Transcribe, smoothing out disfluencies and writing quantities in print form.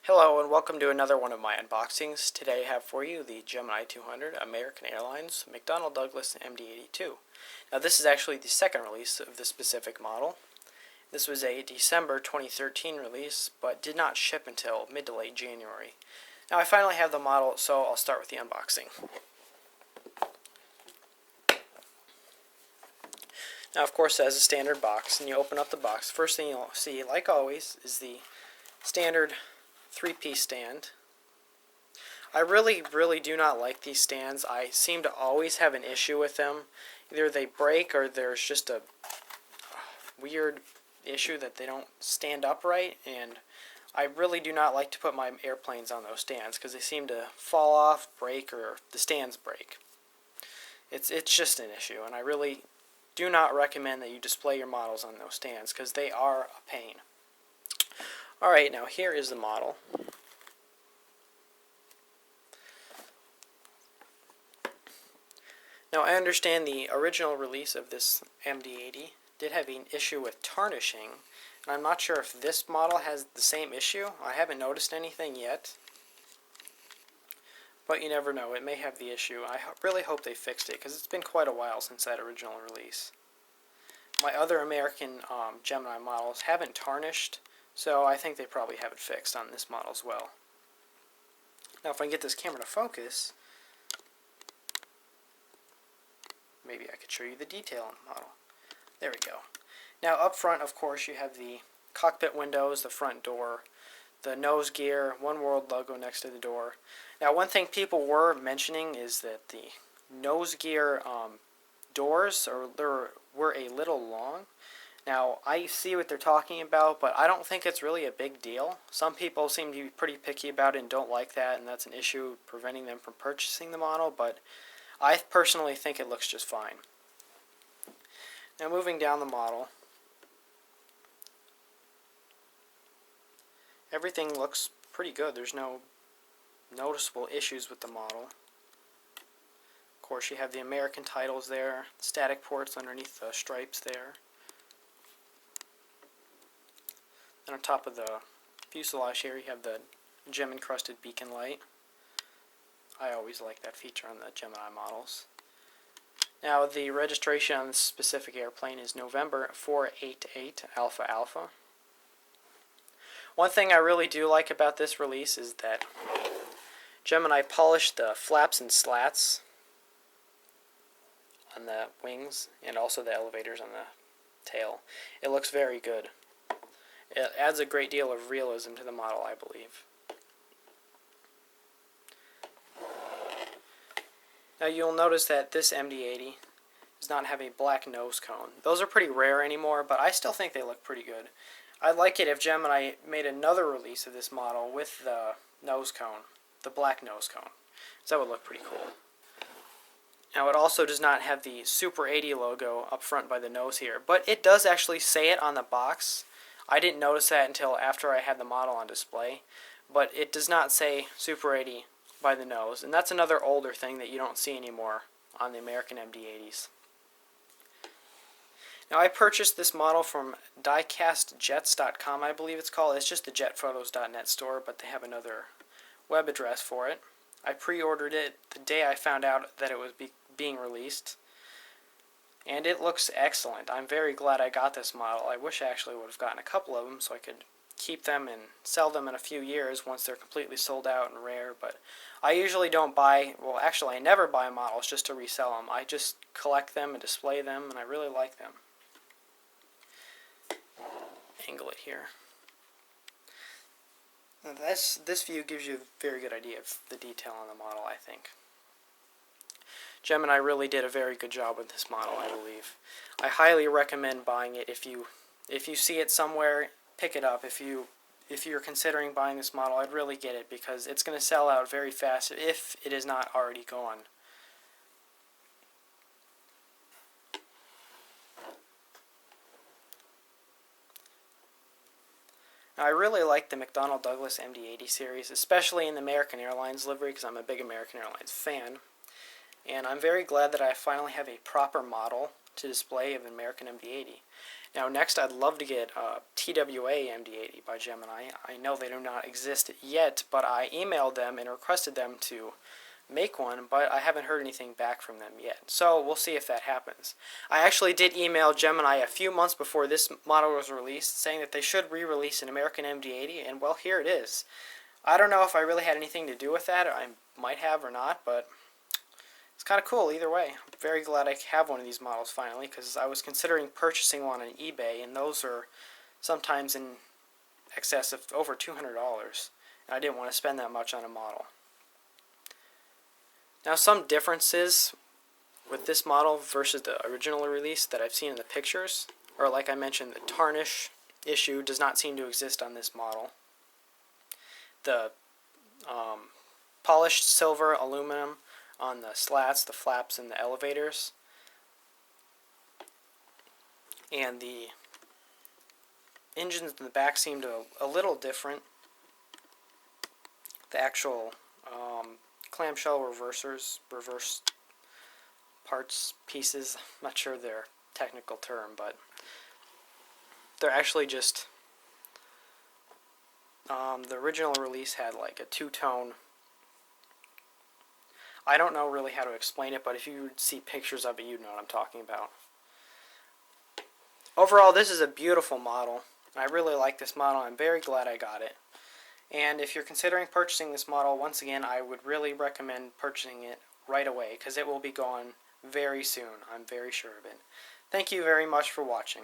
Hello and welcome to another one of my unboxings. Today I have for you the Gemini200 American Airlines McDonnell Douglas MD-82. Now this is actually the second release of this specific model. This was a December 2013 release, but did not ship until mid to late January. Now I finally have the model, so I'll start with the unboxing. Now of course it has a standard box, and you open up the box. First thing you'll see, like always, is the standard three-piece stand. I really do not like these stands. I seem to always have an issue with them. Either they break or there's just a weird issue that they don't stand upright, and I really do not like to put my airplanes on those stands because they seem to fall off, break, or the stands break. It's just an issue, and I really do not recommend that you display your models on those stands because they are a pain. Alright, now here is the model. Now I understand the original release of this MD-80 did have an issue with tarnishing, and I'm not sure if this model has the same issue. I haven't noticed anything yet, but you never know, it may have the issue. I really hope they fixed it because it's been quite a while since that original release. My other American Gemini models haven't tarnished, so I think they probably have it fixed on this model as well. Now if I can get this camera to focus, maybe I could show you the detail on the model. There we go. Now up front, of course, you have the cockpit windows, the front door, the nose gear, One World logo next to the door. Now one thing people were mentioning is that the nose gear doors were a little long. Now, I see what they're talking about, but I don't think it's really a big deal. Some people seem to be pretty picky about it and don't like that, and that's an issue preventing them from purchasing the model, but I personally think it looks just fine. Now, moving down the model, everything looks pretty good. There's no noticeable issues with the model. Of course, you have the American titles there, static ports underneath the stripes there. And on top of the fuselage here, you have the gem-encrusted beacon light. I always like that feature on the Gemini models. Now, the registration on this specific airplane is November 488 Alpha Alpha. One thing I really do like about this release is that Gemini polished the flaps and slats on the wings and also the elevators on the tail. It looks very good. It adds a great deal of realism to the model, I believe. Now you'll notice that this MD-80 does not have a black nose cone. Those are pretty rare anymore, but I still think they look pretty good. I'd like it if Gemini made another release of this model with the nose cone, the black nose cone. So that would look pretty cool. Now it also does not have the Super 80 logo up front by the nose here, but it does actually say it on the box. I didn't notice that until after I had the model on display, but it does not say Super 80 by the nose, and that's another older thing that you don't see anymore on the American MD-80s. Now I purchased this model from diecastjets.com, I believe it's called. It's just the jetphotos.net store, but they have another web address for it. I pre-ordered it the day I found out that it was being released, and it looks excellent. I'm very glad I got this model. I wish I actually would have gotten a couple of them so I could keep them and sell them in a few years once they're completely sold out and rare, but I usually don't buy, well actually I never buy models just to resell them. I just collect them and display them, and I really like them. Angle it here. Now this view gives you a very good idea of the detail on the model, I think. Gemini really did a very good job with this model, I believe. I highly recommend buying it. If you see it somewhere, pick it up. If you're considering buying this model, I'd really get it because it's going to sell out very fast if it is not already gone. Now, I really like the McDonnell Douglas MD-80 series, especially in the American Airlines livery because I'm a big American Airlines fan. And I'm very glad that I finally have a proper model to display of an American MD-80. Now next I'd love to get TWA MD-80 by Gemini. I know they do not exist yet, but I emailed them and requested them to make one, but I haven't heard anything back from them yet. So we'll see if that happens. I actually did email Gemini a few months before this model was released, saying that they should re-release an American MD-80, and well, here it is. I don't know if I really had anything to do with that, or I might have or not, but it's kind of cool either way. I'm very glad I have one of these models finally, because I was considering purchasing one on eBay, and those are sometimes in excess of over $200, and I didn't want to spend that much on a model. Now, some differences with this model versus the original release that I've seen in the pictures are, like I mentioned, the tarnish issue does not seem to exist on this model. The polished silver aluminum on the slats, the flaps, and the elevators, and the engines in the back seem to a little different. The actual clamshell reverse parts, pieces, I'm not sure their technical term, but they're actually just, the original release had like a two-tone, I don't know really how to explain it, but if you see pictures of it, you'd know what I'm talking about. Overall, this is a beautiful model. I really like this model. I'm very glad I got it. And if you're considering purchasing this model, once again, I would really recommend purchasing it right away, because it will be gone very soon. I'm very sure of it. Thank you very much for watching.